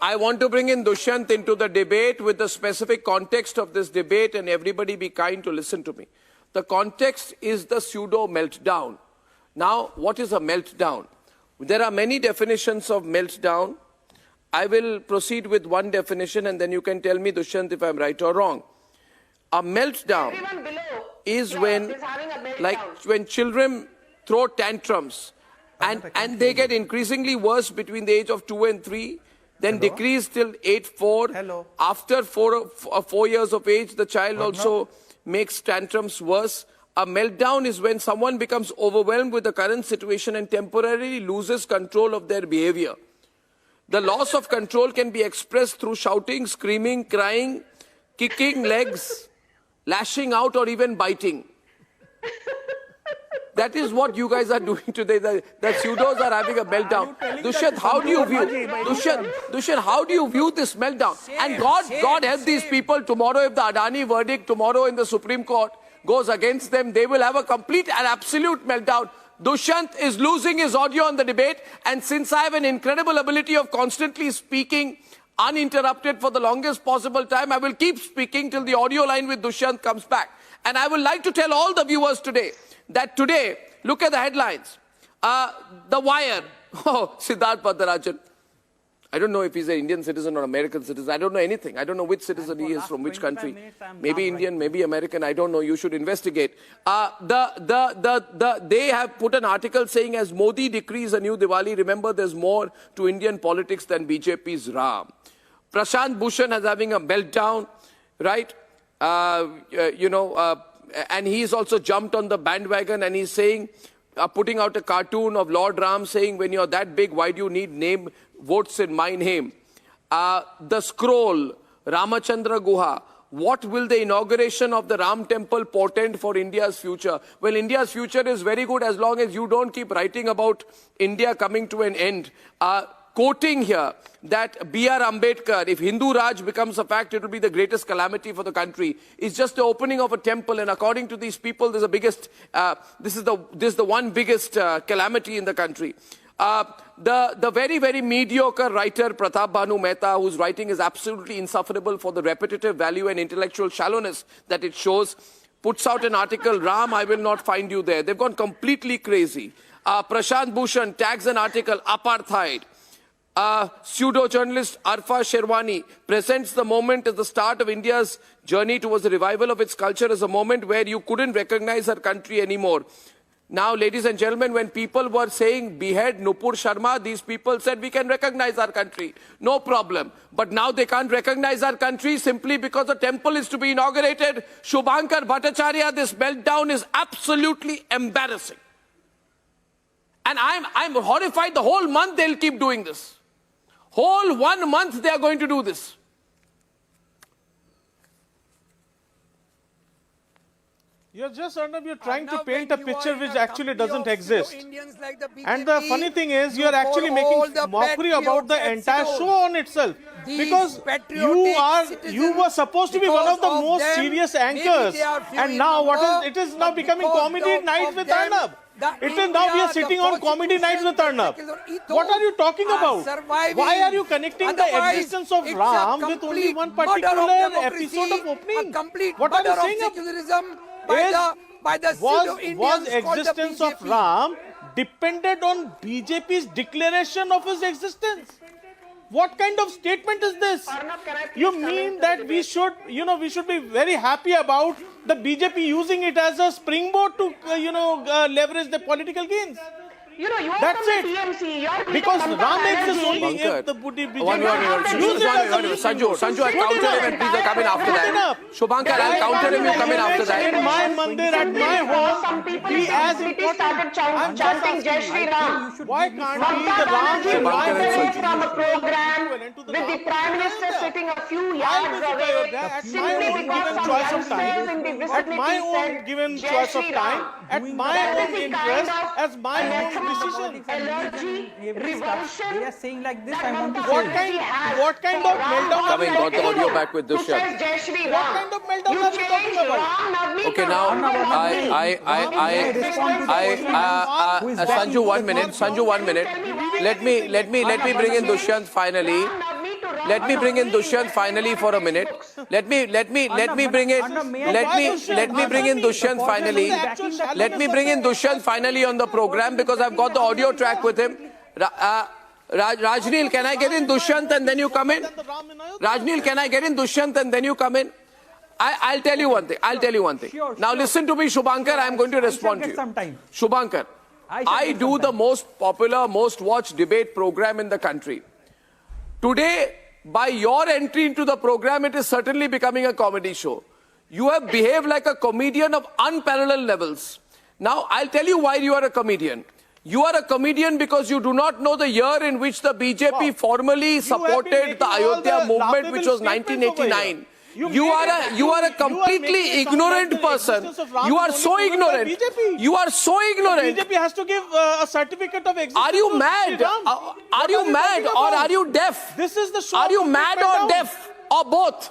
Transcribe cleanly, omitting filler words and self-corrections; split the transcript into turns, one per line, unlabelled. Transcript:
I want to bring in Dushyant into the debate with the specific context of this debate, and everybody be kind to listen to me. The context is the pseudo meltdown. Now, what is a meltdown? There are many definitions of meltdown. I will proceed with one definition and then you can tell me, Dushyant, if I'm right or wrong. A meltdown is when, like when children throw tantrums and they get increasingly worse between the age of 2 and 3, then decrease till 8, 4. After 4 years of age, the child also makes tantrums worse. A meltdown is when someone becomes overwhelmed with the current situation and temporarily loses control of their behavior. The loss of control can be expressed through shouting, screaming, crying, kicking legs, lashing out, or even biting. That is what you guys are doing today. The pseudos are having a meltdown. Dushyant, how do you view? Dushyant, how do you view this meltdown? And God help these people. Tomorrow, if the Adani verdict tomorrow in the Supreme Court goes against them, they will have a complete and absolute meltdown. Dushyant is losing his audio on the debate, and since I have an incredible ability of constantly speaking uninterrupted for the longest possible time, I will keep speaking till the audio line with Dushyant comes back. And I would like to tell all the viewers today that today, look at the headlines. The Wire, Siddharth Padarajan. I don't know if he's an Indian citizen or American citizen. I don't know anything. I don't know which citizen he is, from which country. Maybe Indian, maybe American. I don't know. You should investigate. They have put an article saying, as Modi decrees a new Diwali, remember there's more to Indian politics than BJP's Ram. Prashant Bhushan is having a meltdown, right? And he's also jumped on the bandwagon, and he's saying, putting out a cartoon of Lord Ram saying, when you're that big, why do you need votes in my name? The Scroll, Ramachandra Guha, what will the inauguration of the Ram temple portend for India's future? Well, India's future is very good as long as you don't keep writing about India coming to an end. Quoting here that B.R. Ambedkar, if Hindu Raj becomes a fact, it will be the greatest calamity for the country. It's just the opening of a temple, and according to these people, this is the one biggest calamity in the country. The very, very mediocre writer Pratap Bhanu Mehta, whose writing is absolutely insufferable for the repetitive value and intellectual shallowness that it shows, puts out an article, Ram, I will not find you there. They've gone completely crazy. Prashant Bhushan tags an article, apartheid. Pseudo-journalist Arfa Sherwani presents the moment as the start of India's journey towards the revival of its culture as a moment where you couldn't recognize her country anymore. Now, ladies and gentlemen, when people were saying behead Nupur Sharma, these people said we can recognize our country. No problem. But now they can't recognize our country simply because the temple is to be inaugurated. Shubhankar Bhattacharya, this meltdown is absolutely embarrassing. And I'm horrified. The whole month they'll keep doing this. Whole 1 month they are going to do this.
You're trying to paint a picture which actually doesn't exist. And the funny thing is, you're actually making mockery about the entire show on itself. Because you were supposed to be one of the most serious anchors. And now it is now becoming comedy night with Arnab. It is now we are sitting on comedy nights with Arnab. What are you talking about? Why are you connecting the existence of Ram with only one particular episode of opening? What are you saying? Was existence of Ram dependent on BJP's declaration of his existence? What kind of statement is this? You mean that we should be very happy about the BJP using it as a springboard to, leverage the political gains? That's it. Because Ram exists only if the BJP use it as a
Sanju, I'll counter him and please come in after that. Shubhankar, I'll counter him, you come in after that.
In my mandir, at my home, be as important.
I'm chanting Jai Shri Ram.
Why can't be the Ram in my home?
From a program with the Prime Minister sitting a few yards away, simply because some youngsters in the vicinity said Jai Shri Ram.
At my own interest, as my own decision.
Allergy, revulsion.
They are saying like this, I want to say.
What kind of meltdown
Coming, got the audio back with Dushyant.
What kind of meltdown are you talking about?
Okay, now, Sanju, 1 minute. Let me bring in Dushyant finally. let me bring in Dushyant finally for a minute. Let me bring in Dushyant finally. Let me bring in Dushyant finally on the program because I've got the audio track with him. Rajneel, can I get in Dushyant and then you come in? Rajneel, can I get in Dushyant and then you come in? I'll tell you one thing.
Sure,
now listen to me, Shubhankar. I'm going to respond to you. Shubhankar, I do the most popular, most watched debate program in the country. Today, by your entry into the program, it is certainly becoming a comedy show. You have behaved like a comedian of unparalleled levels. Now, I'll tell you why you are a comedian. You are a comedian because you do not know the year in which the BJP formally supported the Ayodhya movement, which was 1989. You are a completely ignorant person. You are so ignorant. You are so ignorant.
BJP has to give a certificate of existence.
Are you mad? Are you mad or are you deaf?
This is the show.
Are you mad or deaf or both?